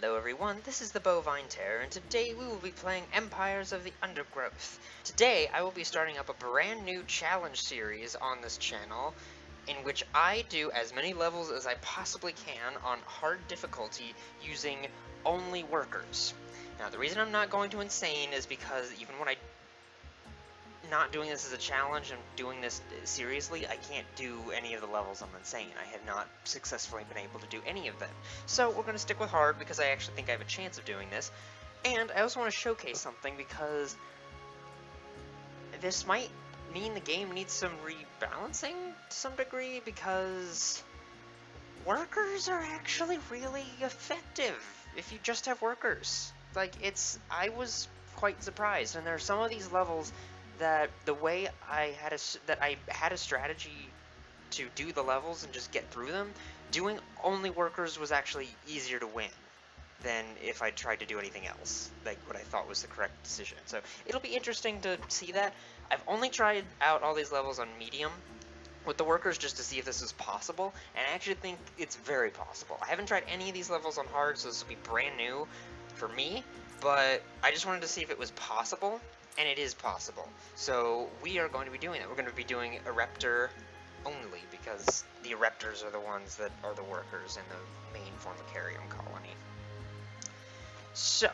Hello everyone, this is the Bovine Terror, and today we will be playing Empires of the Undergrowth. Today I will be starting up a brand new challenge series on this channel, in which I do as many levels as I possibly can on hard difficulty using only workers. Now the reason I'm not going to insane is because even when I'm not doing this as a challenge and doing this seriously, I can't do any of the levels on insane. I have not successfully been able to do any of them. So we're going to stick with hard because I actually think I have a chance of doing this. And I also want to showcase something because this might mean the game needs some rebalancing to some degree, because workers are actually really effective if you just have workers. I was quite surprised, and there are some of these levels that the way I had a strategy to do the levels and just get through them, doing only workers was actually easier to win than if I tried to do anything else, like what I thought was the correct decision. So it'll be interesting to see that. I've only tried out all these levels on medium with the workers just to see if this is possible, and I actually think it's very possible. I haven't tried any of these levels on hard, so this will be brand new for me, but I just wanted to see if it was possible, and it is possible. So we are going to be doing that. We're going to be doing Ereptor only, because the Ereptors are the ones that are the workers in the main Formicarium colony. So,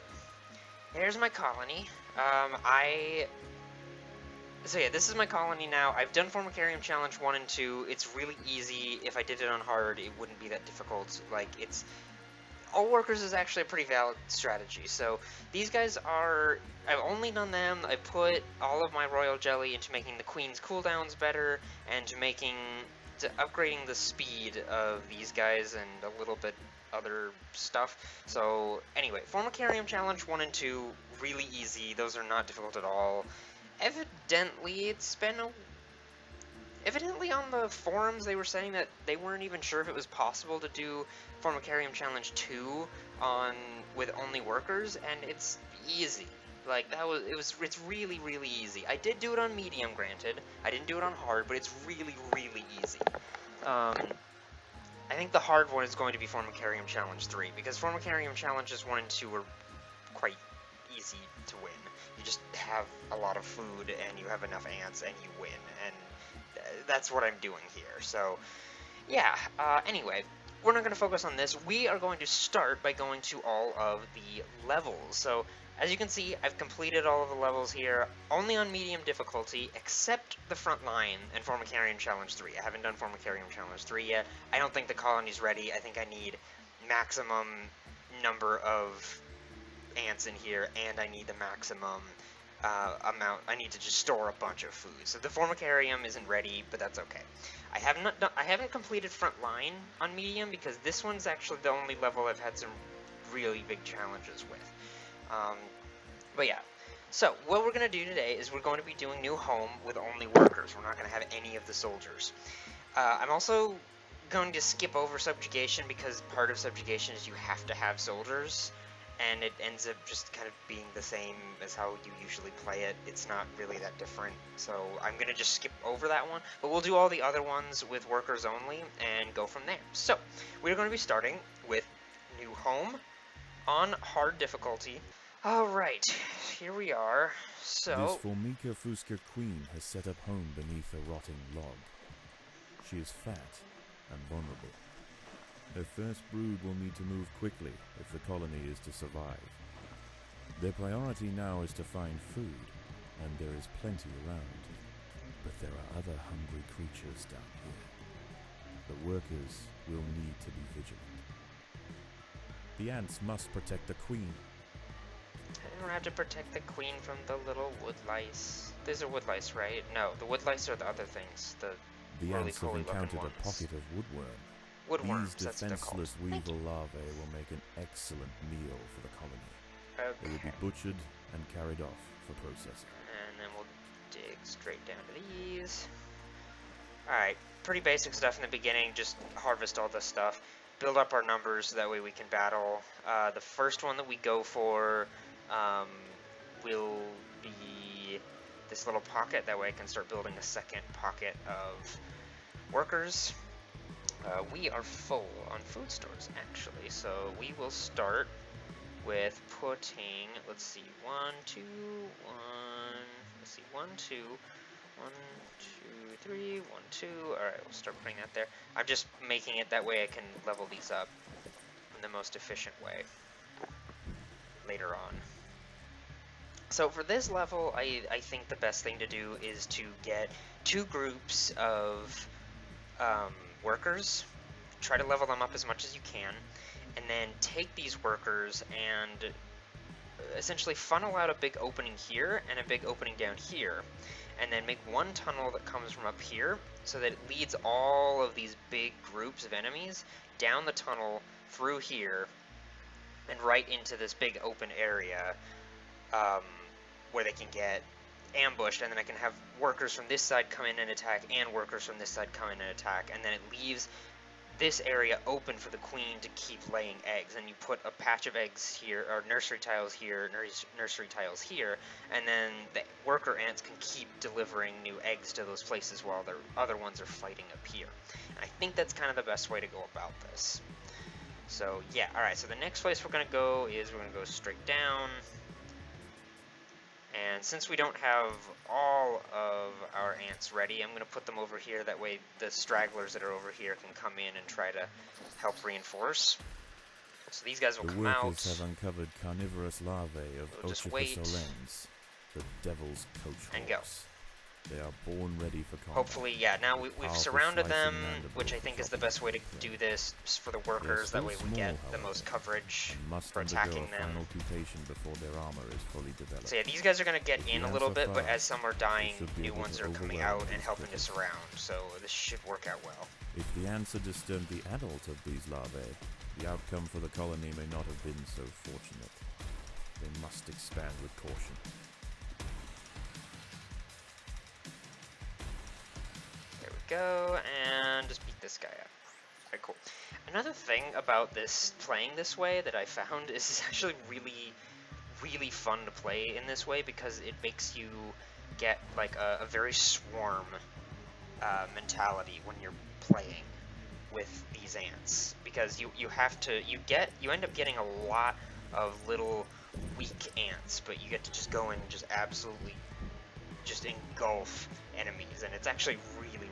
here's my colony. So yeah, this is my colony now. I've done Formicarium Challenge 1 and 2. It's really easy. If I did it on hard, it wouldn't be that difficult. All workers is actually a pretty valid strategy. So these guys are, I've only done them. I put all of my royal jelly into making the queen's cooldowns better, and to upgrading the speed of these guys and a little bit other stuff. So anyway, Formicarium Challenge 1 and 2, really easy. Those are not difficult at all. Evidently on the forums they were saying that they weren't even sure if it was possible to do Formicarium Challenge 2 with only workers, and it's easy. It's really, really easy. I did do it on medium, granted. I didn't do it on hard, but it's really, really easy. I think the hard one is going to be Formicarium Challenge 3, because Formicarium Challenges 1 and 2 are quite easy to win. You just have a lot of food, and you have enough ants, and you win, and that's what I'm doing here. So, yeah, anyway, we're not going to focus on this. We are going to start by going to all of the levels. So, as you can see, I've completed all of the levels here, only on medium difficulty, except the front line and Formicarium Challenge 3. I haven't done Formicarium Challenge 3 yet. I don't think the colony's ready. I think I need maximum number of ants in here, and I need the maximum amount. I need to just store a bunch of food. So the Formicarium isn't ready, but that's okay. I haven't completed front line on medium, because this one's actually the only level I've had some really big challenges with. But yeah, so what we're going to do today is we're going to be doing New Home with only workers. We're not going to have any of the soldiers. I'm also going to skip over Subjugation, because part of Subjugation is you have to have soldiers, and it ends up just kind of being the same as how you usually play it. It's not really that different, so I'm going to just skip over that one, but we'll do all the other ones with workers only and go from there. So, we're going to be starting with New Home on hard difficulty. Alright, here we are. So, this Formica Fusca queen has set up home beneath a rotting log. She is fat and vulnerable. Their first brood will need to move quickly if the colony is to survive. Their priority now is to find food, and there is plenty around. But there are other hungry creatures down here. The workers will need to be vigilant. The ants must protect the queen. I don't have to protect the queen from the little wood lice. These are wood lice, right? No, the wood lice are the other things. The ants have encountered a pocket of woodworm. Woodworms, These defenseless weevil larvae will make an excellent meal for the colony. Okay. They will be butchered and carried off for processing. And then we'll dig straight down to these. Alright, pretty basic stuff in the beginning, just harvest all this stuff. Build up our numbers so that way we can battle. The first one that we go for will be this little pocket. That way I can start building a second pocket of workers. We are full on food stores, actually, so we will start with putting, let's see, 1, 2, 1, let's see, 1, 2, 1, 2, 3, 1, 2, alright, we'll start putting that there. I'm just making it that way I can level these up in the most efficient way later on. So for this level, I think the best thing to do is to get 2 groups of workers, try to level them up as much as you can, and then take these workers and essentially funnel out a big opening here and a big opening down here, and then make one tunnel that comes from up here so that it leads all of these big groups of enemies down the tunnel through here and right into this big open area where they can get ambushed, and then I can have workers from this side come in and attack and workers from this side come in and attack, and then it leaves this area open for the queen to keep laying eggs, and you put a patch of eggs here, or nursery tiles here, nursery tiles here, and then the worker ants can keep delivering new eggs to those places while their other ones are fighting up here. And I think that's kind of the best way to go about this. So yeah, alright, so the next place we're going to go is we're going to go straight down. And since we don't have all of our ants ready, I'm going to put them over here. That way the stragglers that are over here can come in and try to help reinforce. So these guys will come out. The workers have uncovered carnivorous larvae of We'll just Otricus wait. olens, the devil's coach And go. horse. They are born ready for combat. Hopefully, yeah, now we've Powerful surrounded them, slicing mandibles which I think is the best way to do this for the workers. That way we get the most coverage and must for undergo attacking a them. final mutation before their armor is fully developed. So yeah, these guys are going to get in a little bit, but as some are dying, should be new able ones to are coming overwhelm out and these helping to critters. surround. So this should work out well. If the ants had disturbed the adult of these larvae, the outcome for the colony may not have been so fortunate. They must expand with caution. There we go, and just beat this guy up. Alright, cool. Another thing about this playing this way that I found is it's actually really fun to play in this way, because it makes you get like a very swarm mentality when you're playing with these ants, because you end up getting a lot of little weak ants, but you get to just go and just absolutely just engulf enemies, and it's actually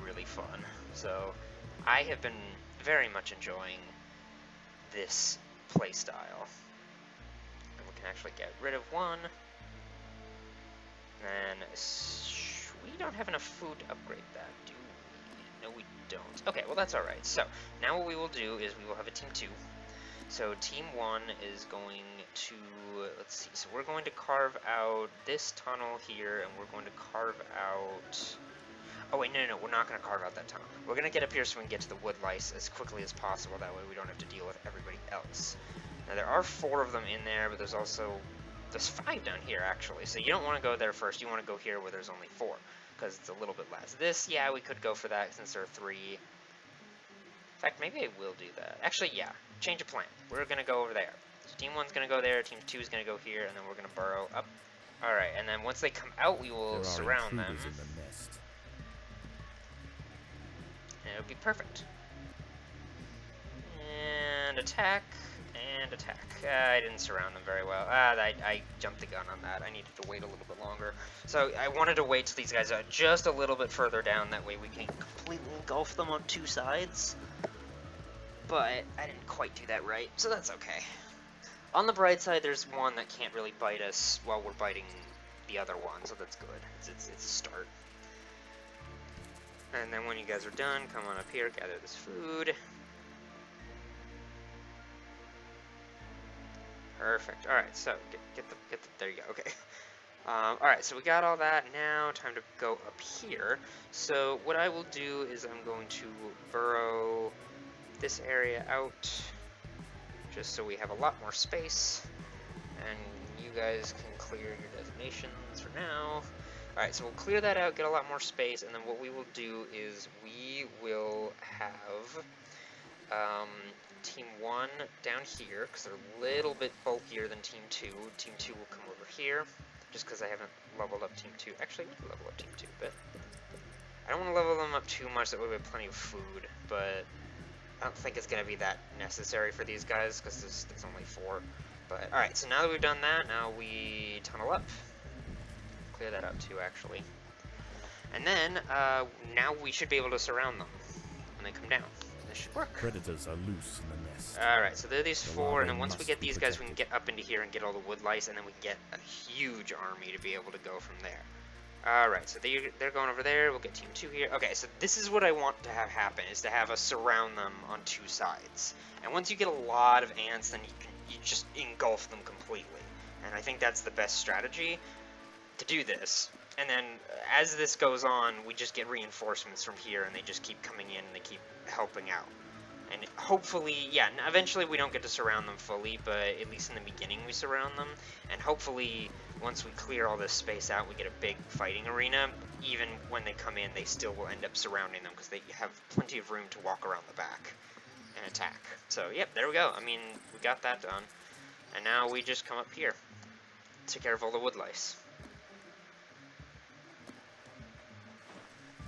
really fun. So I have been very much enjoying this playstyle. And we can actually get rid of one. And we don't have enough food to upgrade that, do we? No, we don't. Okay, well that's alright. So now what we will do is we will have a team 2. So team 1 is going to, let's see, so we're going to carve out this tunnel here, and we're going to carve out, oh wait, no, we're not going to carve out that tunnel. We're going to get up here so we can get to the wood lice as quickly as possible, that way we don't have to deal with everybody else. Now there are 4 of them in there, but there's 5 down here actually, so you don't want to go there first, you want to go here where there's only 4, because it's a little bit less. This, yeah, we could go for that since there are 3. In fact, maybe I will do that. Actually, yeah, change of plan. We're going to go over there. So team 1's going to go there, team 2 is going to go here, and then we're going to burrow up. Alright, and then once they come out, we will surround them. In the nest. And it'll be perfect. And attack, and attack. I didn't surround them very well. I jumped the gun on that. I needed to wait a little bit longer. So I wanted to wait till these guys are just a little bit further down, that way we can completely engulf them on 2 sides. But I didn't quite do that right, so that's okay. On the bright side, there's one that can't really bite us while we're biting the other one, so that's good. It's a start. And then when you guys are done, come on up here, gather this food. Perfect. Alright, so get the there you go, okay. Alright, so we got all that. Now, time to go up here. So what I will do is I'm going to burrow this area out, just so we have a lot more space. And you guys can clear your designations for now. Alright, so we'll clear that out, get a lot more space, and then what we will do is we will have Team 1 down here, because they're a little bit bulkier than Team 2. Team 2 will come over here, just because I haven't leveled up Team 2. Actually, we can level up Team 2 a bit. I don't want to level them up too much, that way we have plenty of food, but I don't think it's going to be that necessary for these guys, because there's only 4. But, alright, so now that we've done that, now we tunnel up. Clear that out too, actually. And then, now we should be able to surround them when they come down. This should work. Predators are loose in the nest. Alright, so there are these The 4, and then larvae once we must get be these guys, we can protected. get up into here and get all the wood lice, and then we can get a huge army to be able to go from there. Alright, so they're going over there, we'll get team 2 here. Okay, so this is what I want to have happen, is to have us surround them on 2 sides. And once you get a lot of ants, then you just engulf them completely. And I think that's the best strategy to do this. And then, as this goes on, we just get reinforcements from here, and they just keep coming in, and they keep helping out. And hopefully, yeah, eventually we don't get to surround them fully, but at least in the beginning we surround them. And hopefully, once we clear all this space out, we get a big fighting arena. Even when they come in, they still will end up surrounding them, because they have plenty of room to walk around the back and attack. So, yep, there we go. I mean, we got that done. And now we just come up here. Take care of all the wood lice.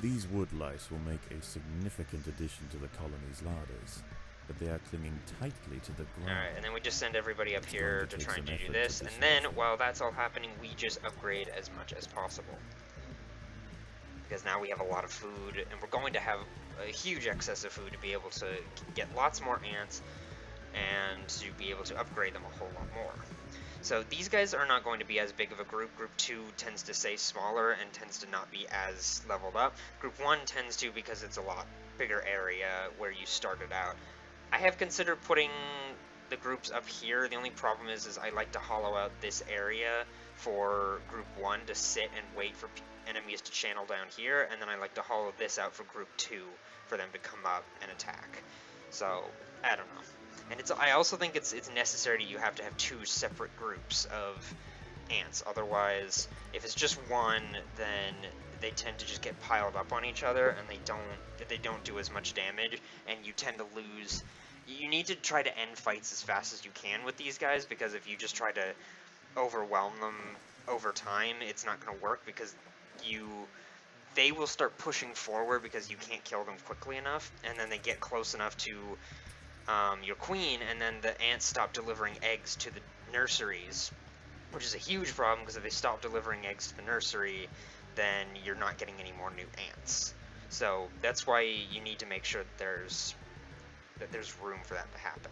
These wood lice will make a significant addition to the colony's larders, but they are clinging tightly to the ground. Alright, and then we just send everybody up It's here going to to try take and some do effort this, to and then, dislodge them. while that's all happening, we just upgrade as much as possible. Because now we have a lot of food, and we're going to have a huge excess of food to be able to get lots more ants, and to be able to upgrade them a whole lot more. So these guys are not going to be as big of a group. Group 2 tends to stay smaller and tends to not be as leveled up. Group 1 tends to, because it's a lot bigger area where you started out. I have considered putting the groups up here. The only problem is I like to hollow out this area for Group 1 to sit and wait for enemies to channel down here, and then I like to hollow this out for Group 2 for them to come up and attack. So, I don't know. And I also think it's necessary that you have to have 2 separate groups of ants. Otherwise, if it's just one, then they tend to just get piled up on each other, and they don't do as much damage, and you tend to lose. You need to try to end fights as fast as you can with these guys, because if you just try to overwhelm them over time, it's not going to work, because they will start pushing forward because you can't kill them quickly enough, and then they get close enough to your queen, and then the ants stop delivering eggs to the nurseries, which is a huge problem, because if they stop delivering eggs to the nursery, then you're not getting any more new ants. So that's why you need to make sure that there's room for that to happen.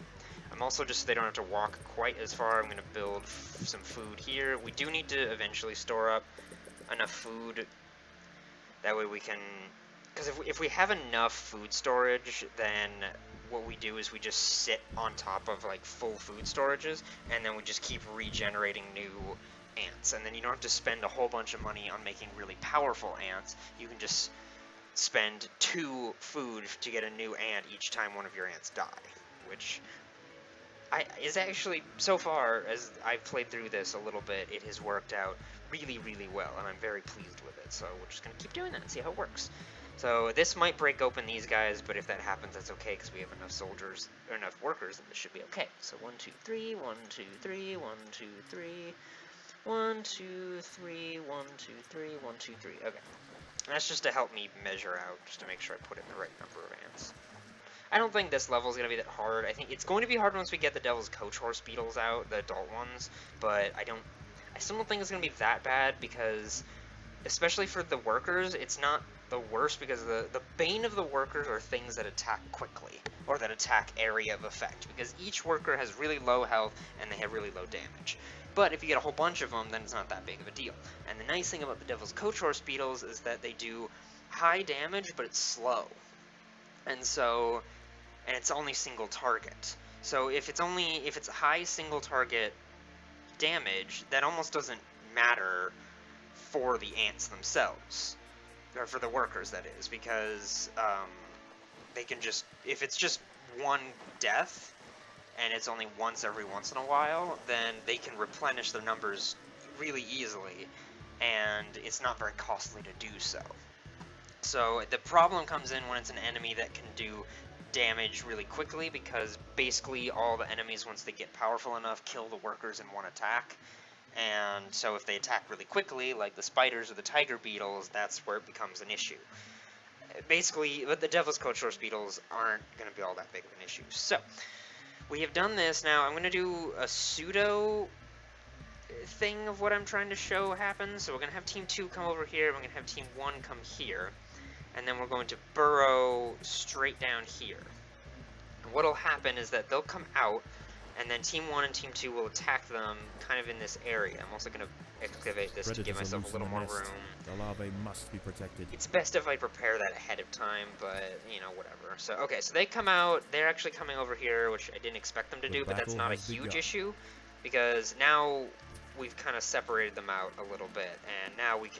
I'm also, just so they don't have to walk quite as far, I'm going to build some food here. We do need to eventually store up enough food. That way we can, because if we have enough food storage, then what we do is we just sit on top of like full food storages, and then we just keep regenerating new ants. And then you don't have to spend a whole bunch of money on making really powerful ants. You can just spend 2 food to get a new ant each time one of your ants die, which is actually, so far as I've played through this a little bit, it has worked out really, really well, and I'm very pleased with it. So we're just going to keep doing that and see how it works. So this might break open these guys, but if that happens, that's okay, because we have enough soldiers, or enough workers, that this should be okay. So 1, 2, 3, 1, 2, 3, 1, 2, 3, 1, 2, 3, 1, 2, 3, 1, 2, 3. Okay. And that's just to help me measure out, just to make sure I put in the right number of ants. I don't think this level is going to be that hard. I think it's going to be hard once we get the Devil's Coach Horse Beetles out, the adult ones, but I still don't think it's going to be that bad, because, especially for the workers, it's not the worst, because the bane of the workers are things that attack quickly, or that attack area of effect, because each worker has really low health, and they have really low damage. But if you get a whole bunch of them, then it's not that big of a deal. And the nice thing about the Devil's Coach Horse Beetles is that they do high damage, but it's slow. And it's only single target. So if it's high single target damage, that almost doesn't matter for the ants themselves, or for the workers, that is, because they can just, if it's just one death and it's only once every once in a while, then they can replenish their numbers really easily, and it's not very costly to do so. So the problem comes in when it's an enemy that can do damage really quickly, because basically all the enemies, once they get powerful enough, kill the workers in one attack. And so if they attack really quickly, like the spiders or the tiger beetles, that's where it becomes an issue. basically, but the Devil's Coat Shore Beetles aren't going to be all that big of an issue. So, we have done this. Now, I'm going to do a pseudo thing of what I'm trying to show happens. So we're going to have Team 2 come over here, we're going to have Team 1 come here, and then we're going to burrow straight down here. And what'll happen is that they'll come out, and then Team 1 and Team 2 will attack them kind of in this area. I'm also going to excavate this to give myself a little more room. The larvae must be protected. It's best if I prepare that ahead of time, but, you know, whatever. So, okay, so they come out, they're actually coming over here, which I didn't expect them to do, but that's not a huge issue, because now we've kind of separated them out a little bit, and now we've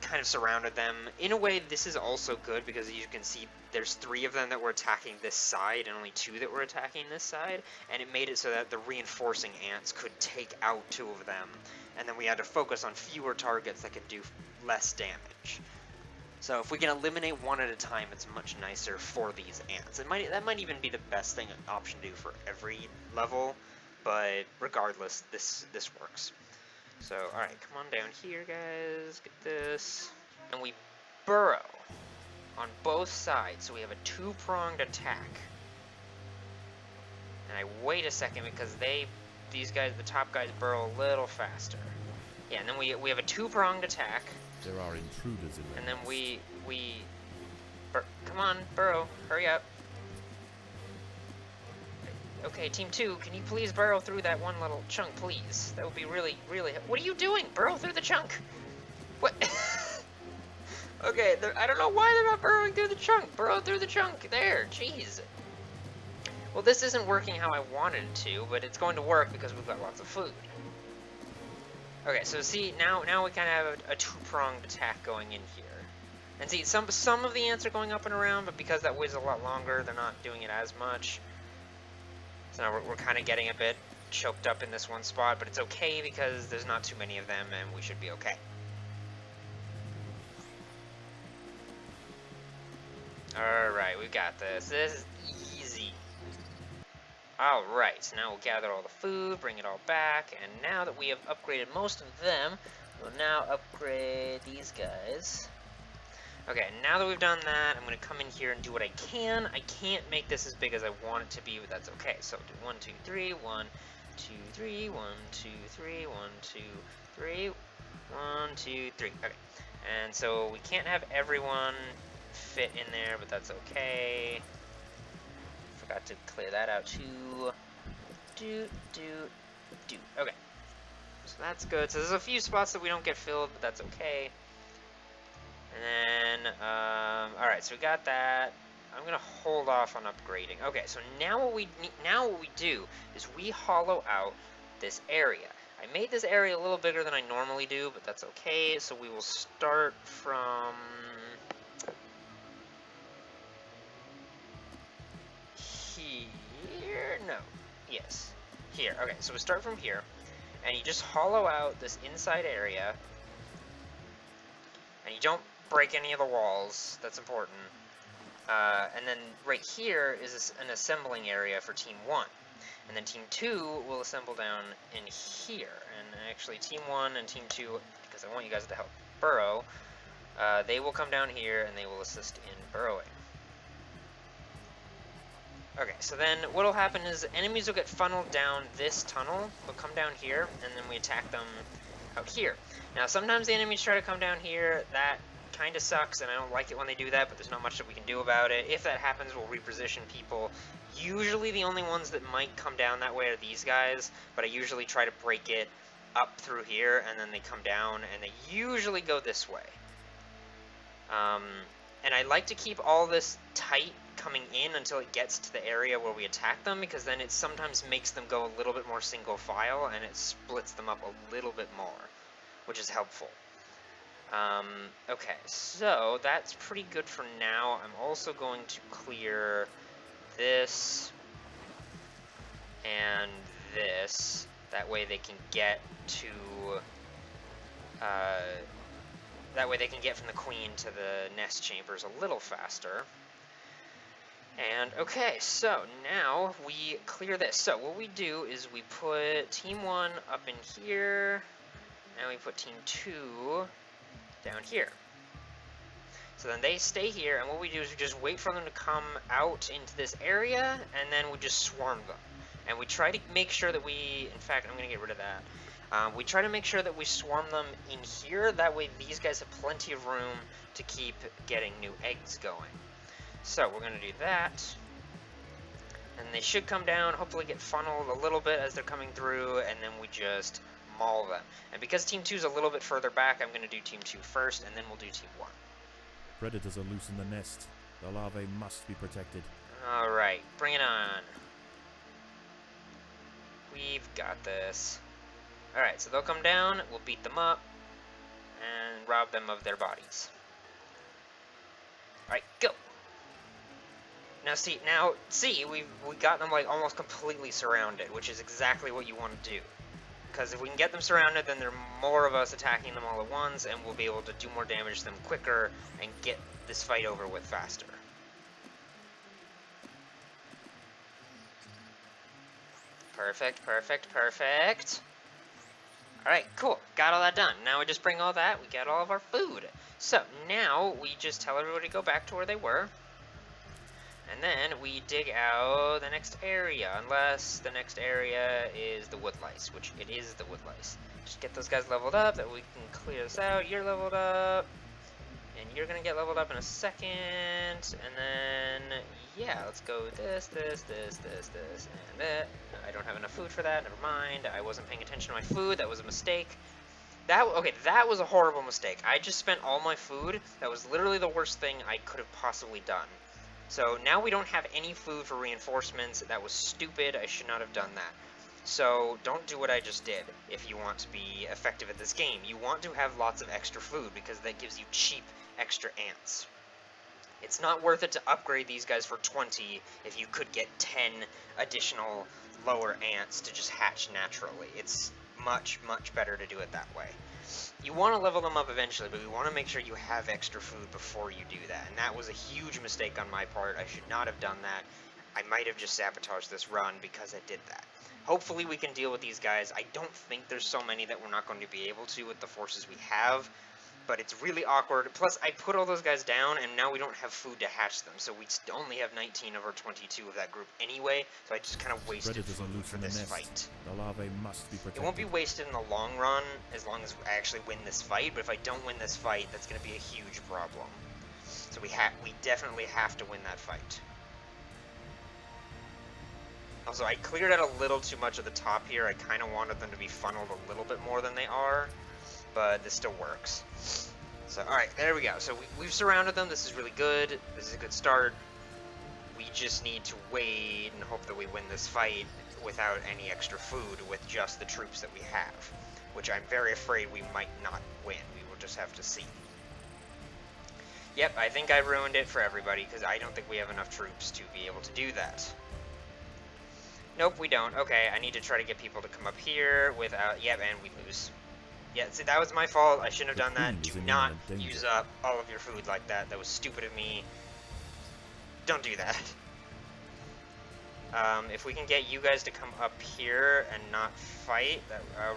kind of surrounded them. In a way, this is also good, because you can see there's 3 of them that were attacking this side, and only 2 that were attacking this side, and it made it so that the reinforcing ants could take out 2 of them, and then we had to focus on fewer targets that could do less damage. So if we can eliminate 1 at a time, it's much nicer for these ants. That might even be the best option to do for every level, but regardless, this works. So, alright, come on down here, guys. Get this. And we burrow on both sides, so we have a 2-pronged attack. And I wait a second because these guys, the top guys, burrow a little faster. Yeah, and then we have a 2-pronged attack. There are intruders in there. And then come on, burrow, hurry up. Okay, Team 2, can you please burrow through that one little chunk, please? That would be really, really... What are you doing? Burrow through the chunk! What? Okay, I don't know why they're not burrowing through the chunk. Burrow through the chunk. There, jeez. Well, this isn't working how I wanted it to, but it's going to work because we've got lots of food. Okay, so see, now we kind of have a 2-pronged attack going in here. And see, some of the ants are going up and around, but because that way's a lot longer, they're not doing it as much. So now we're kind of getting a bit choked up in this one spot, but it's okay because there's not too many of them, and we should be okay. Alright, we've got this. This is easy. Alright, so now we'll gather all the food, bring it all back, and now that we have upgraded most of them, we'll now upgrade these guys. Okay, now that we've done that, I'm going to come in here and do what I can. I can't make this as big as I want it to be, but that's okay. So do 1, 2, 3, 1, 2, 3, 1, 2, 3, 1, 2, 3, 1, 2, 3. Okay, and so we can't have everyone fit in there, but that's okay. Forgot to clear that out too. Okay, so that's good. So there's a few spots that we don't get filled, but that's okay. And then, alright, so we got that. I'm gonna hold off on upgrading. Okay, so now what we do is we hollow out this area. I made this area a little bigger than I normally do, but that's okay. So we will start from here. No, yes, here. Okay, so we start from here, and you just hollow out this inside area, and you don't break any of the walls. That's important. And then right here is an assembling area for Team 1. And then Team 2 will assemble down in here. And actually Team 1 and Team 2, because I want you guys to help burrow, they will come down here and they will assist in burrowing. Okay, so then what will happen is enemies will get funneled down this tunnel. They'll come down here, and then we attack them out here. Now, sometimes the enemies try to come down here. That kind of sucks, and I don't like it when they do that, but there's not much that we can do about it. If that happens, we'll reposition people. Usually the only ones that might come down that way are these guys, but I usually try to break it up through here, and then they come down, and they usually go this way. And I like to keep all this tight coming in until it gets to the area where we attack them, because then it sometimes makes them go a little bit more single file, and it splits them up a little bit more, which is helpful. Okay, so that's pretty good for now. I'm also going to clear this and this. That way they can get to, that way they can get from the queen to the nest chambers a little faster. And, okay, so now we clear this. So what we do is we put Team 1 up in here, and we put Team 2 down here. So then they stay here, and what we do is we just wait for them to come out into this area, and then we just swarm them. And we try to make sure that we, in fact, I'm going to get rid of that. We try to make sure that we swarm them in here, that way these guys have plenty of room to keep getting new eggs going. So we're going to do that. And they should come down, hopefully get funneled a little bit as they're coming through, and then we just maul them. And because Team 2 is a little bit further back, I'm going to do Team 2 first, and then we'll do Team 1. Predators are loose in the nest. The larvae must be protected. Alright, bring it on. We've got this. Alright, so they'll come down, we'll beat them up, and rob them of their bodies. Alright, go! Now see, we got them like almost completely surrounded, which is exactly what you want to do. Because if we can get them surrounded, then there are more of us attacking them all at once, and we'll be able to do more damage to them quicker and get this fight over with faster. Perfect, perfect, perfect. Alright, cool. Got all that done. Now we just bring all that, we got all of our food. So, now we just tell everybody to go back to where they were. And then we dig out the next area, unless the next area is the wood lice, which it is the wood lice. Just get those guys leveled up, that we can clear this out. You're leveled up, and you're gonna get leveled up in a second. And then, yeah, let's go this, and that. I don't have enough food for that, never mind. I wasn't paying attention to my food, that was a mistake. Okay, that was a horrible mistake. I just spent all my food. That was literally the worst thing I could have possibly done. So now we don't have any food for reinforcements. That was stupid. I should not have done that. So don't do what I just did if you want to be effective at this game. You want to have lots of extra food because that gives you cheap extra ants. It's not worth it to upgrade these guys for 20 if you could get 10 additional lower ants to just hatch naturally. It's much, much better to do it that way. You want to level them up eventually, but we want to make sure you have extra food before you do that. And that was a huge mistake on my part. I should not have done that. I might have just sabotaged this run because I did that. Hopefully we can deal with these guys. I don't think there's so many that we're not going to be able to with the forces we have. But it's really awkward. Plus, I put all those guys down, and now we don't have food to hatch them. So we only have 19 of our 22 of that group anyway. So I just kind of wasted food for this fight. The larvae must be protected. It won't be wasted in the long run, as long as I actually win this fight. But if I don't win this fight, that's going to be a huge problem. So we definitely have to win that fight. Also, I cleared out a little too much of the top here. I kind of wanted them to be funneled a little bit more than they are. But this still works. So, alright, there we go. So we've surrounded them. This is really good. This is a good start. We just need to wait and hope that we win this fight without any extra food, with just the troops that we have. Which I'm very afraid we might not win. We will just have to see. Yep, I think I ruined it for everybody, because I don't think we have enough troops to be able to do that. Nope, we don't. Okay, I need to try to get people to come up here without... Yep, and we lose. Yeah, see, that was my fault. I shouldn't have done that. Do not use up all of your food like that. That was stupid of me. Don't do that. If we can get you guys to come up here and not fight,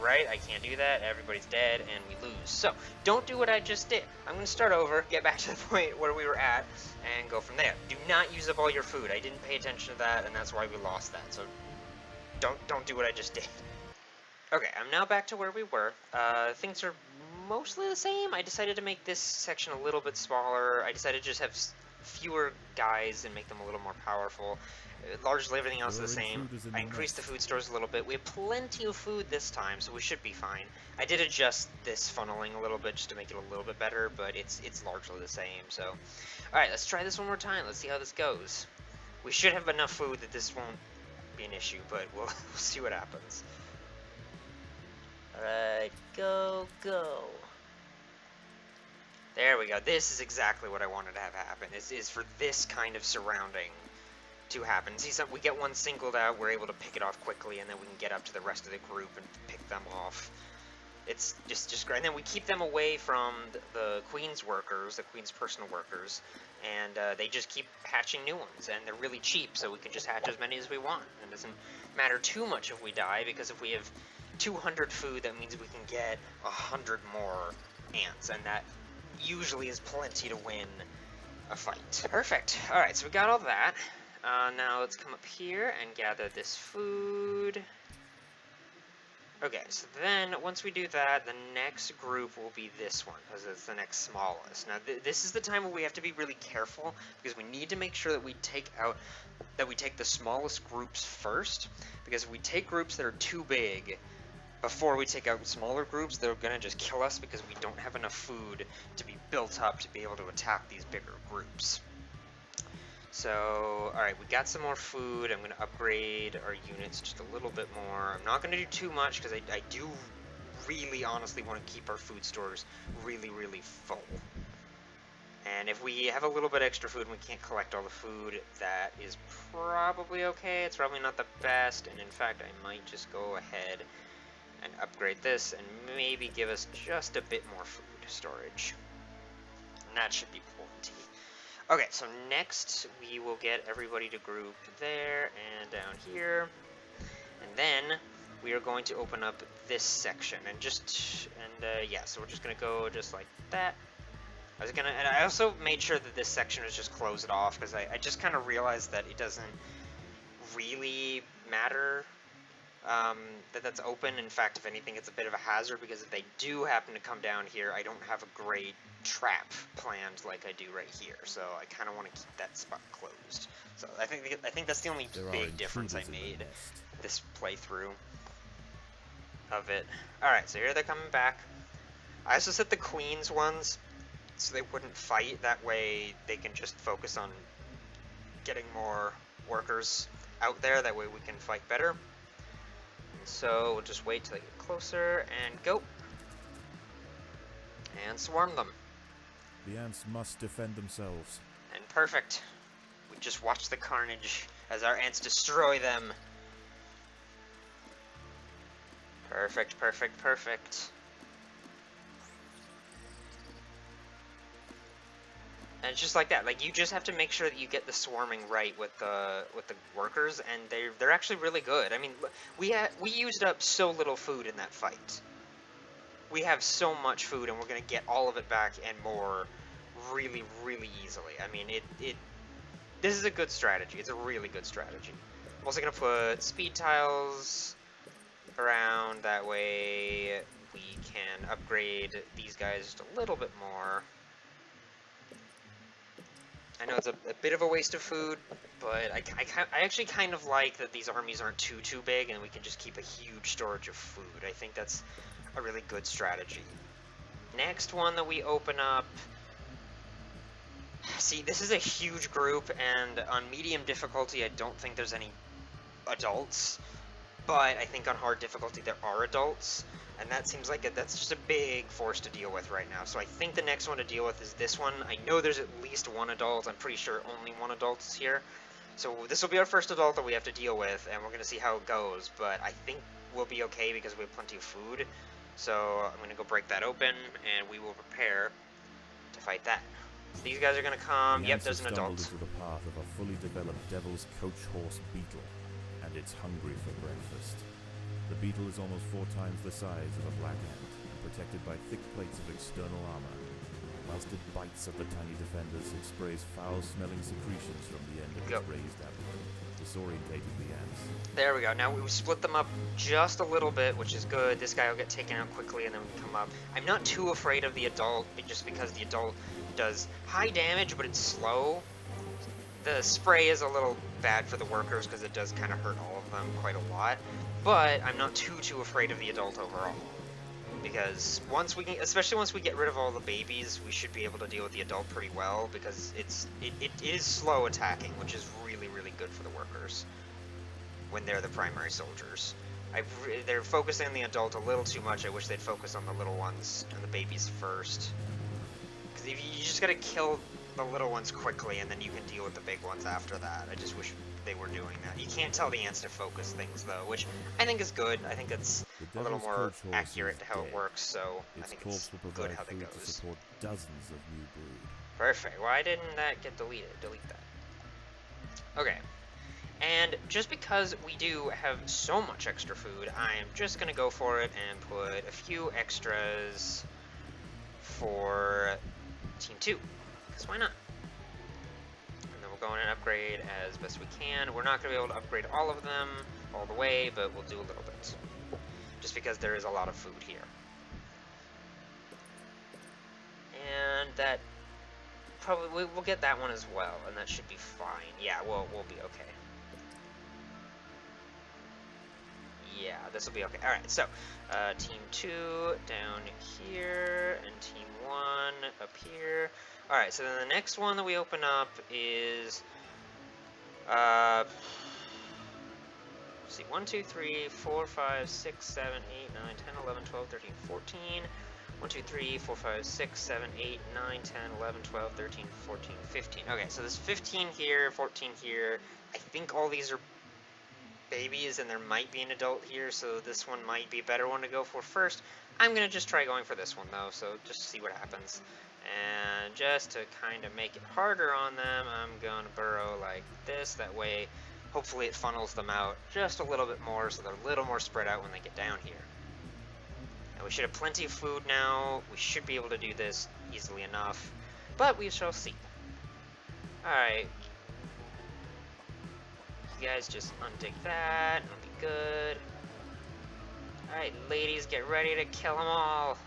right? I can't do that. Everybody's dead, and we lose. So, don't do what I just did. I'm going to start over, get back to the point where we were at, and go from there. Do not use up all your food. I didn't pay attention to that, and that's why we lost that. So, don't do what I just did. Okay, I'm now back to where we were. Things are mostly the same. I decided to make this section a little bit smaller. I decided to just have fewer guys and make them a little more powerful. Largely everything else is the same. I increased the food stores a little bit. We have plenty of food this time, so we should be fine. I did adjust this funneling a little bit just to make it a little bit better, but it's largely the same. So, alright, let's try this one more time. Let's see how this goes. We should have enough food that this won't be an issue, but we'll see what happens. Alright, go. There we go. This is exactly what I wanted to have happen, is for this kind of surrounding to happen. See, we get one singled out, we're able to pick it off quickly, and then we can get up to the rest of the group and pick them off. It's just great. And then we keep them away from the Queen's workers, the Queen's personal workers, and they just keep hatching new ones, and they're really cheap, so we can just hatch as many as we want. It doesn't matter too much if we die, because if we have 200 food, that means we can get 100 more ants, and that usually is plenty to win a fight. Perfect. Alright, so we got all that. Now let's come up here and gather this food. Okay, so then once we do that, the next group will be this one, because it's the next smallest. Now this is the time where we have to be really careful, because we need to make sure that we take the smallest groups first, because if we take groups that are too big before we take out smaller groups, they're gonna just kill us because we don't have enough food to be built up to be able to attack these bigger groups. So, alright, we got some more food. I'm going to upgrade our units just a little bit more. I'm not going to do too much because I do really honestly want to keep our food stores really, really full. And if we have a little bit extra food and we can't collect all the food, that is probably okay. It's probably not the best, and in fact, I might just go ahead and upgrade this and maybe give us just a bit more food storage. And that should be plenty. Okay, so next we will get everybody to group there and down here, and then we are going to open up this section yeah, so we're just gonna go just like that. And I also made sure that this section was just closed off because I just kind of realized that it doesn't really matter that that's open. In fact, if anything, it's a bit of a hazard because if they do happen to come down here, I don't have a great trap planned like I do right here. So I kind of want to keep that spot closed. So I think that's the only big difference I made this playthrough of it. All right, so here they're coming back. I also set the queens ones so they wouldn't fight. That way they can just focus on getting more workers out there. That way we can fight better. So we'll just wait till they get closer and go. And swarm them. The ants must defend themselves. And perfect. We just watch the carnage as our ants destroy them. Perfect, perfect, perfect. And it's just like that. Like, you just have to make sure that you get the swarming right with the workers, and they're actually really good. I mean, we used up so little food in that fight. We have so much food, and we're gonna get all of it back and more, really, really easily. I mean, this is a good strategy. It's a really good strategy. I'm also gonna put speed tiles around. That way, we can upgrade these guys just a little bit more. I know it's a bit of a waste of food, but I actually kind of like that these armies aren't too big and we can just keep a huge storage of food. I think that's a really good strategy. Next one that we open up... See, this is a huge group, and on medium difficulty I don't think there's any adults, but I think on hard difficulty there are adults. And that seems like that's just a big force to deal with right now. So I think the next one to deal with is this one. I know there's at least one adult. I'm pretty sure only one adult is here. So this will be our first adult that we have to deal with, and we're going to see how it goes. But I think we'll be okay because we have plenty of food. So I'm going to go break that open, and we will prepare to fight that. So these guys are going to come. Yep, there's an adult. Into the path of a fully developed devil's coach horse beetle, and it's hungry for breakfast. The beetle is almost 4 times the size of a black ant, and protected by thick plates of external armor. Whilst it bites at the tiny defenders, it sprays foul-smelling secretions from the end of its raised abdomen, disorientating the ants. There we go. Now we split them up just a little bit, which is good. This guy will get taken out quickly, and then we come up. I'm not too afraid of the adult, just because the adult does high damage, but it's slow. The spray is a little bad for the workers, because it does kind of hurt all of them quite a lot. But I'm not too afraid of the adult overall, because especially once we get rid of all the babies, we should be able to deal with the adult pretty well, because it is slow attacking, which is really good for the workers when they're the primary soldiers. They're focusing on the adult a little too much. I wish they'd focus on the little ones and the babies first, because you just gotta kill the little ones quickly, and then you can deal with the big ones after that. I just wish they were doing that. You can't tell the ants to focus things, though, which I think is good. I think it's a little more accurate to how it works, so I think it's good how that goes. To support dozens of new brood. Perfect. Why didn't that get deleted? Delete that. Okay. And just because we do have so much extra food, I'm just going to go for it and put a few extras for Team 2, because why not? And then we'll go in and upgrade as best we can. We're not going to be able to upgrade all of them all the way, but we'll do a little bit. Just because there is a lot of food here. And that probably, we'll get that one as well, and that should be fine. Yeah, we'll be okay. Yeah, this will be okay. Alright, so, Team 2 down here, and Team 1 up here. Alright, so then the next one that we open up is, let's see, 1, 2, 3, 4, 5, 6, 7, 8, 9, 10, 11, 12, 13, 14. 1, 2, 3, 4, 5, 6, 7, 8, 9, 10, 11, 12, 13, 14, 15. Okay, so there's 15 here, 14 here. I think all these are babies, and there might be an adult here, so this one might be a better one to go for first. I'm going to just try going for this one, though, so just see what happens. And just to kind of make it harder on them, I'm going to burrow like this. That way, hopefully it funnels them out just a little bit more, so they're a little more spread out when they get down here. We should have plenty of food now. We should be able to do this easily enough, but we shall see. Alright. You guys just undig that. It'll be good. Alright, ladies, get ready to kill them all.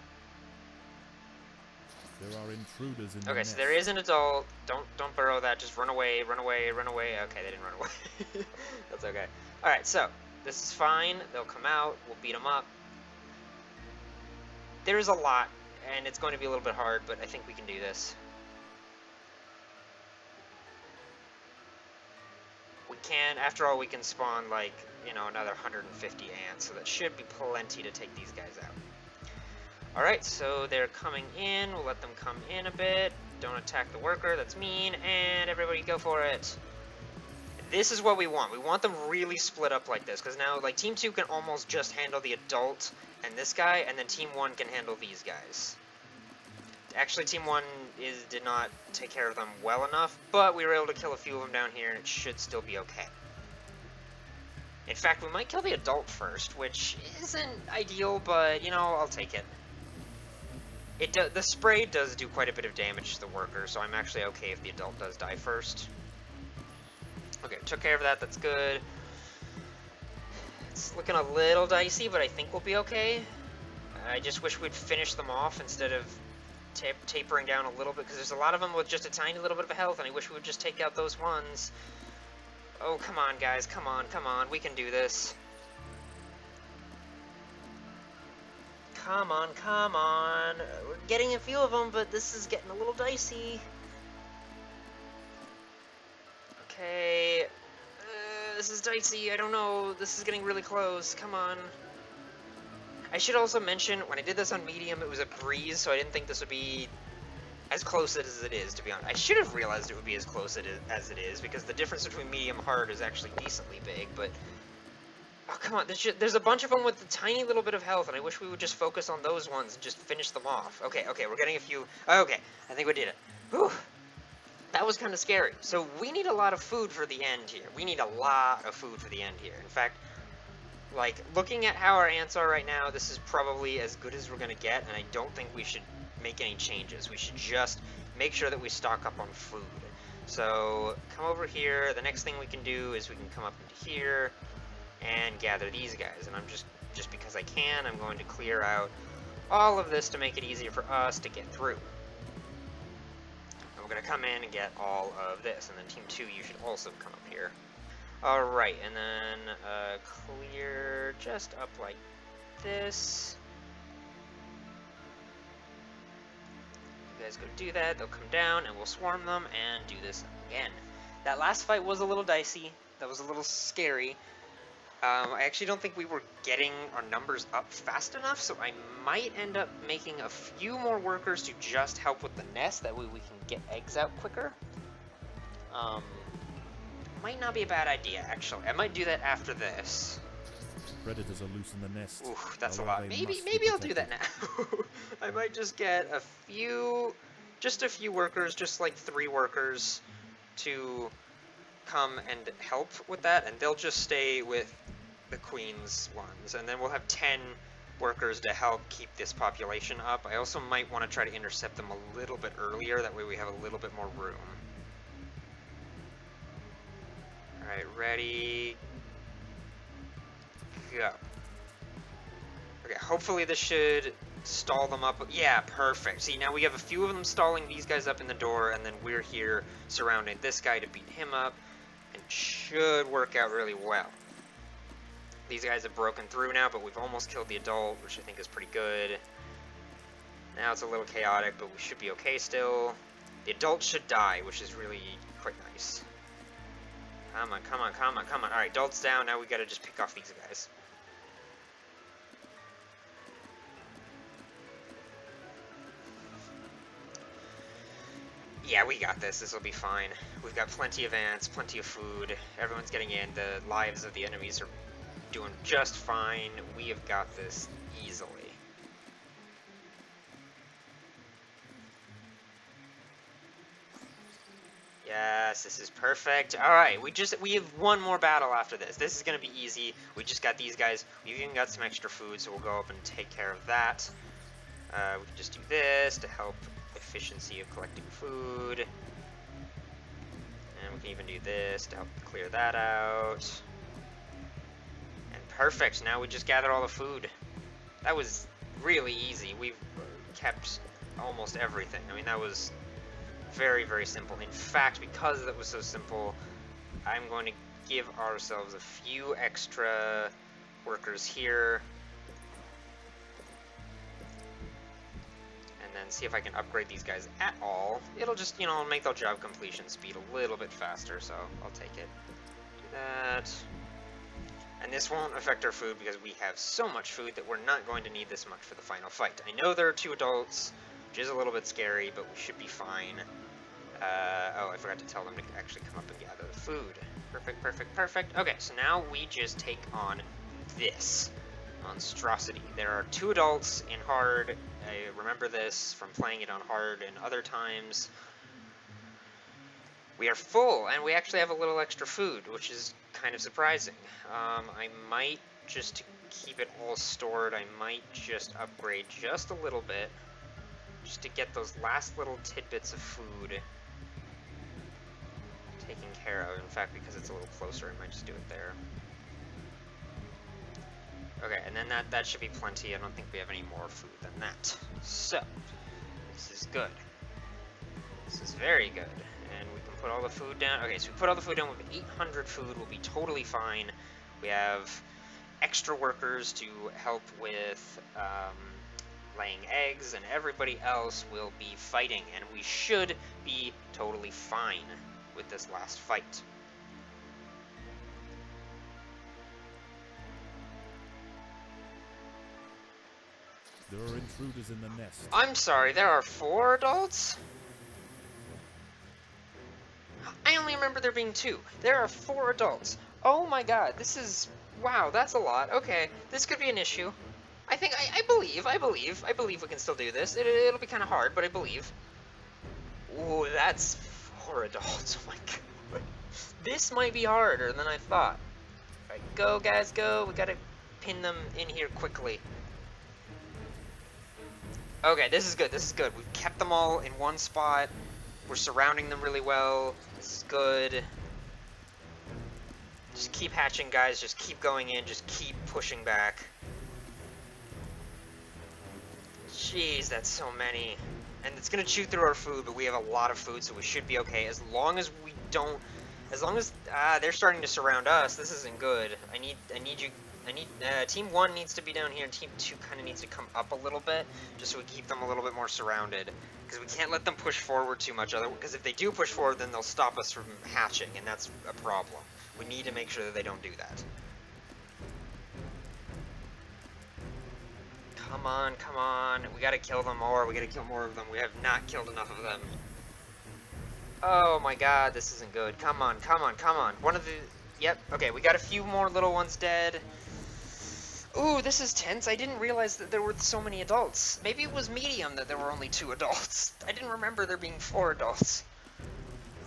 There are intruders in the Okay, nest. so there is an adult. Don't burrow that. Just run away, run away, run away. Okay, they didn't run away. That's okay. Alright, so this is fine. They'll come out. We'll beat them up. There's a lot, and it's going to be a little bit hard, but I think we can do this. We can, after all, we can spawn, like, you know, another 150 ants, so that should be plenty to take these guys out. Alright, so they're coming in. We'll let them come in a bit. Don't attack the worker, that's mean, and everybody go for it. This is what we want. We want them really split up like this, because now, like, Team 2 can almost just handle the adult and this guy, and then Team 1 can handle these guys. Actually, Team 1 did not take care of them well enough, but we were able to kill a few of them down here, and it should still be okay. In fact, we might kill the adult first, which isn't ideal, but, you know, I'll take it. The spray does do quite a bit of damage to the worker, so I'm actually okay if the adult does die first. Okay, took care of that, that's good. It's looking a little dicey, but I think we'll be okay. I just wish we'd finish them off instead of tapering down a little bit, because there's a lot of them with just a tiny little bit of health, and I wish we would just take out those ones. Oh, come on, guys, come on, we can do this. Come on. We're getting a few of them, but this is getting a little dicey. Okay, this is dicey, I don't know, this is getting really close, come on. I should also mention, when I did this on medium, it was a breeze, so I didn't think this would be as close as it is, to be honest. I should have realized it would be as close as it is, because the difference between medium and hard is actually decently big, but... Oh, come on, there's a bunch of them with a tiny little bit of health, and I wish we would just focus on those ones and just finish them off. Okay, we're getting a few... Okay, I think we did it. Whew. That was kind of scary. So we need a lot of food for the end here. In fact, like, looking at how our ants are right now, this is probably as good as we're going to get, and I don't think we should make any changes. We should just make sure that we stock up on food. So, come over here. The next thing we can do is we can come up into here and gather these guys. And I'm just because I can, I'm going to clear out all of this to make it easier for us to get through. We're going to come in and get all of this, and then Team 2, you should also come up here. Alright, and then clear just up like this. You guys go do that, they'll come down, and we'll swarm them, and do this again. That last fight was a little dicey, that was a little scary. I actually don't think we were getting our numbers up fast enough, so I might end up making a few more workers to just help with the nest. That way we can get eggs out quicker. Might not be a bad idea, actually. I might do that after this. Predators are loose in the nest. Ooh, that's a lot. Maybe I'll do that now. I might just get just a few workers, just like 3 workers, to come and help with that, and they'll just stay with the queen's ones, and then we'll have 10 workers to help keep this population up. I also might want to try to intercept them a little bit earlier, that way we have a little bit more room. Alright, ready, go. Okay, hopefully this should stall them up. Yeah, perfect. See, now we have a few of them stalling these guys up in the door, and then we're here surrounding this guy to beat him up, and should work out really well. These guys have broken through now, but we've almost killed the adult, which I think is pretty good. Now it's a little chaotic, but we should be okay still. The adult should die, which is really quite nice. Come on, come on, come on, come on. Alright, adult's down. Now we gotta just pick off these guys. Yeah, we got this. This will be fine. We've got plenty of ants, plenty of food. Everyone's getting in. The lives of the enemies are doing just fine. We have got this easily. Yes, this is perfect. Alright, we have one more battle after this. This is gonna be easy. We just got these guys. We've even got some extra food, so we'll go up and take care of that. We can just do this to help efficiency of collecting food. And we can even do this to help clear that out. And perfect, now we just gather all the food. That was really easy. We've kept almost everything. I mean, that was very, very simple. In fact, because that was so simple, I'm going to give ourselves a few extra workers here. And then see if I can upgrade these guys at all. It'll just, you know, make the job completion speed a little bit faster, so I'll take it. Do that. And this won't affect our food because we have so much food that we're not going to need this much for the final fight. I know there are 2 adults, which is a little bit scary, but we should be fine. Oh, I forgot to tell them to actually come up and gather the food. Perfect, perfect, perfect. Okay, so now we just take on this monstrosity. There are 2 adults in hard. I remember this from playing it on hard and other times. We are full, and we actually have a little extra food, which is kind of surprising. I might, just to keep it all stored, I might just upgrade just a little bit, just to get those last little tidbits of food taken care of. In fact, because it's a little closer, I might just do it there. Okay, and then that should be plenty. I don't think we have any more food than that. So, this is good. This is very good. And we can put all the food down. Okay, so we put all the food down. We have 800 food. We'll be totally fine. We have extra workers to help with laying eggs, and everybody else will be fighting. And we should be totally fine with this last fight. There are intruders in the nest. I'm sorry, there are 4 adults? I only remember there being 2. There are 4 adults. Oh my god, this is... Wow, that's a lot. Okay, this could be an issue. I think, I believe we can still do this. It'll be kind of hard, but I believe. Ooh, that's 4 adults. Oh my god. This might be harder than I thought. Alright, go guys, go. We gotta pin them in here quickly. Okay, this is good, this is good. We've kept them all in one spot. We're surrounding them really well. This is good. Just keep hatching, guys. Just keep going in. Just keep pushing back. Jeez, that's so many. And it's gonna chew through our food, but we have a lot of food, so we should be okay. As long as we don't... As long as... they're starting to surround us. This isn't good. I need you... Team 1 needs to be down here, and Team 2 kind of needs to come up a little bit, just so we keep them a little bit more surrounded. Because we can't let them push forward too much, because if they do push forward, then they'll stop us from hatching, and that's a problem. We need to make sure that they don't do that. Come on, come on. We gotta kill them more. We gotta kill more of them. We have not killed enough of them. Oh my god, this isn't good. Come on, come on, come on. One of the... Yep, okay, we got a few more little ones dead. Ooh, this is tense. I didn't realize that there were so many adults. Maybe it was medium that there were only 2 adults. I didn't remember there being 4 adults.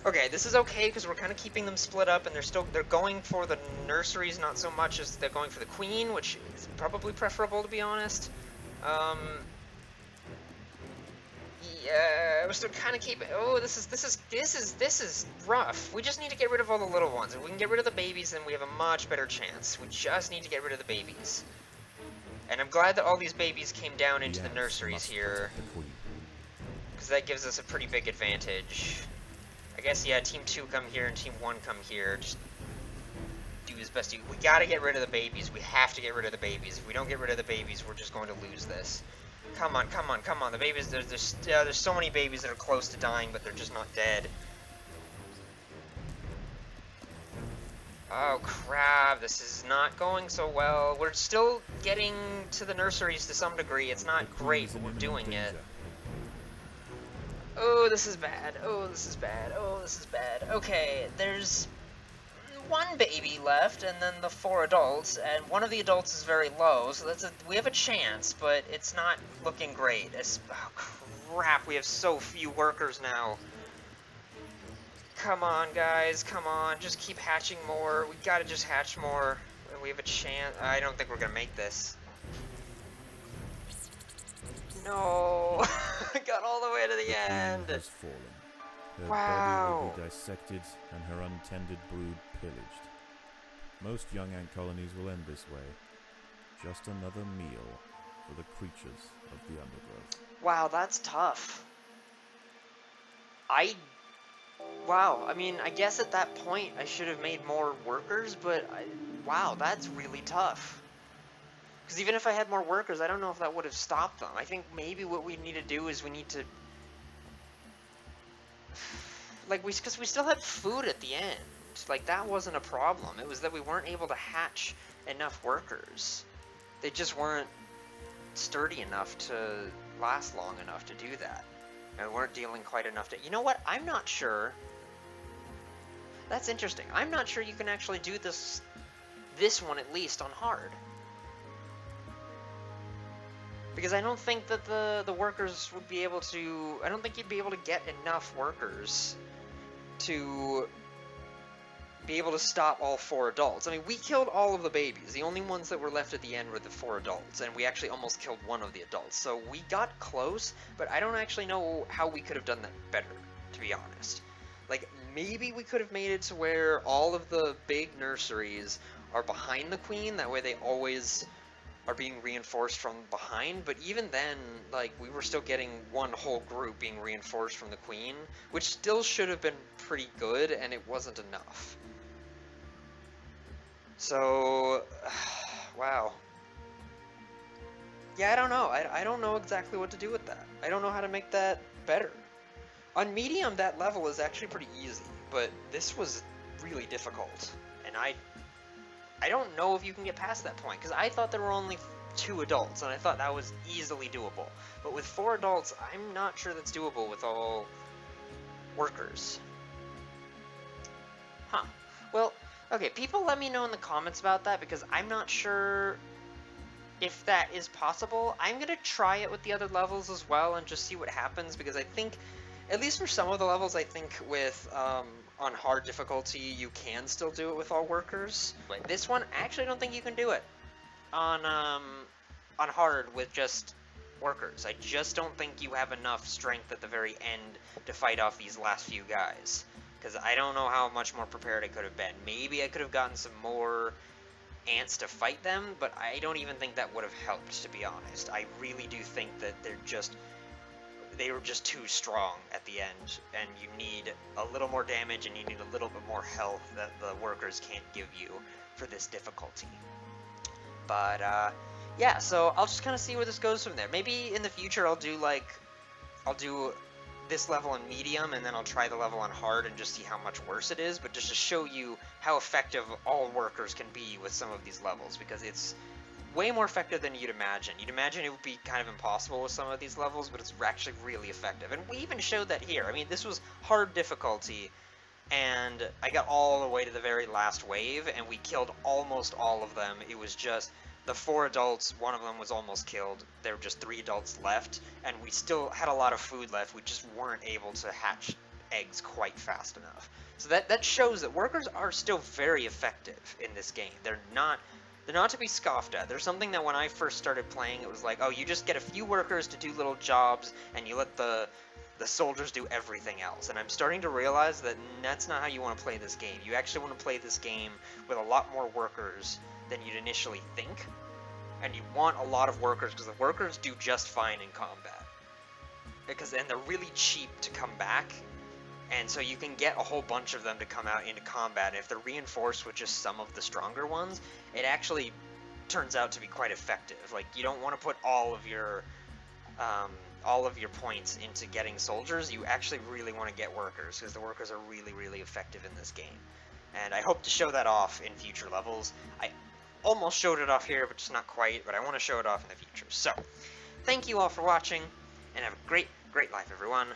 Okay, this is okay because we're kind of keeping them split up, and they're going for the nurseries not so much as they're going for the queen, which is probably preferable, to be honest. Yeah, we're still kind of keeping. Oh, this is rough. We just need to get rid of all the little ones. If we can get rid of the babies, then we have a much better chance. We just need to get rid of the babies. And I'm glad that all these babies came down into the nurseries here, because that gives us a pretty big advantage. I guess, yeah, Team 2 come here and Team 1 come here. Just do as best you... We gotta get rid of the babies. We have to get rid of the babies. If we don't get rid of the babies, we're just going to lose this. Come on, come on, come on. The babies, there's so many babies that are close to dying, but they're just not dead. Oh, crap. This is not going so well. We're still getting to the nurseries to some degree. It's not great, but we're doing it. Oh, this is bad. Oh, this is bad. Oh, this is bad. Okay, there's one baby left, and then the 4 adults, and one of the adults is very low, so we have a chance, but it's not looking great. Oh, crap, we have so few workers now. Come on, guys, come on, just keep hatching more. We gotta just hatch more, and we have a chance. I don't think we're gonna make this. No, I got all the way to the end. Queen has fallen. Her Wow. body will be dissected and her untended brood pillaged. Most young ant colonies will end this way. Just another meal for the creatures of the undergrowth. Wow, that's tough. Wow, I mean, I guess at that point I should have made more workers, but wow, that's really tough. Because even if I had more workers, I don't know if that would have stopped them. I think maybe what we need to do is we need to... Like, because we still had food at the end. Like, that wasn't a problem. It was that we weren't able to hatch enough workers. They just weren't sturdy enough to last long enough to do that. And we weren't dealing quite enough to... You know what? I'm not sure. That's interesting. I'm not sure you can actually do this one at least on hard. Because I don't think that the workers would be able to... I don't think you'd be able to get enough workers to be able to stop all 4 adults. I mean, we killed all of the babies. The only ones that were left at the end were the 4 adults, and we actually almost killed one of the adults. So we got close, but I don't actually know how we could have done that better, to be honest. Like, maybe we could have made it to where all of the big nurseries are behind the queen, that way they always are being reinforced from behind, but even then, like, we were still getting one whole group being reinforced from the queen, which still should have been pretty good, and it wasn't enough. So, wow. Yeah, I don't know. I don't know exactly what to do with that. I don't know how to make that better. On medium, that level is actually pretty easy, but this was really difficult, and I don't know if you can get past that point, because I thought there were only 2 adults, and I thought that was easily doable. But with 4 adults, I'm not sure that's doable with all workers. Huh. Well, okay, people let me know in the comments about that, because I'm not sure if that is possible. I'm going to try it with the other levels as well, and just see what happens, because I think, at least for some of the levels, I think with, on hard difficulty, you can still do it with all workers. But this one, actually, I don't think you can do it on hard with just workers. I just don't think you have enough strength at the very end to fight off these last few guys. Because I don't know how much more prepared I could have been. Maybe I could have gotten some more ants to fight them, but I don't even think that would have helped, to be honest. I really do think that they were just too strong at the end, and you need a little more damage and you need a little bit more health that the workers can't give you for this difficulty. But yeah, so I'll just kind of see where this goes from there. Maybe in the future I'll do this level on medium, and then I'll try the level on hard and just see how much worse it is, but just to show you how effective all workers can be with some of these levels, because it's way more effective than you'd imagine. You'd imagine it would be kind of impossible with some of these levels, but it's actually really effective. And we even showed that here. I mean, this was hard difficulty, and I got all the way to the very last wave, and we killed almost all of them. It was just the 4 adults, one of them was almost killed. There were just 3 adults left, and we still had a lot of food left. We just weren't able to hatch eggs quite fast enough. So that shows that workers are still very effective in this game. They're not to be scoffed at. There's something that when I first started playing, it was like, oh, you just get a few workers to do little jobs, and you let the soldiers do everything else. And I'm starting to realize that that's not how you want to play this game. You actually want to play this game with a lot more workers than you'd initially think. And you want a lot of workers, because the workers do just fine in combat. And they're really cheap to come back, and so you can get a whole bunch of them to come out into combat. And if they're reinforced with just some of the stronger ones, it actually turns out to be quite effective. Like, you don't want to put all of your points into getting soldiers. You actually really want to get workers, because the workers are really, really effective in this game. And I hope to show that off in future levels. I almost showed it off here, but just not quite, but I want to show it off in the future. So, thank you all for watching, and have a great, great life, everyone.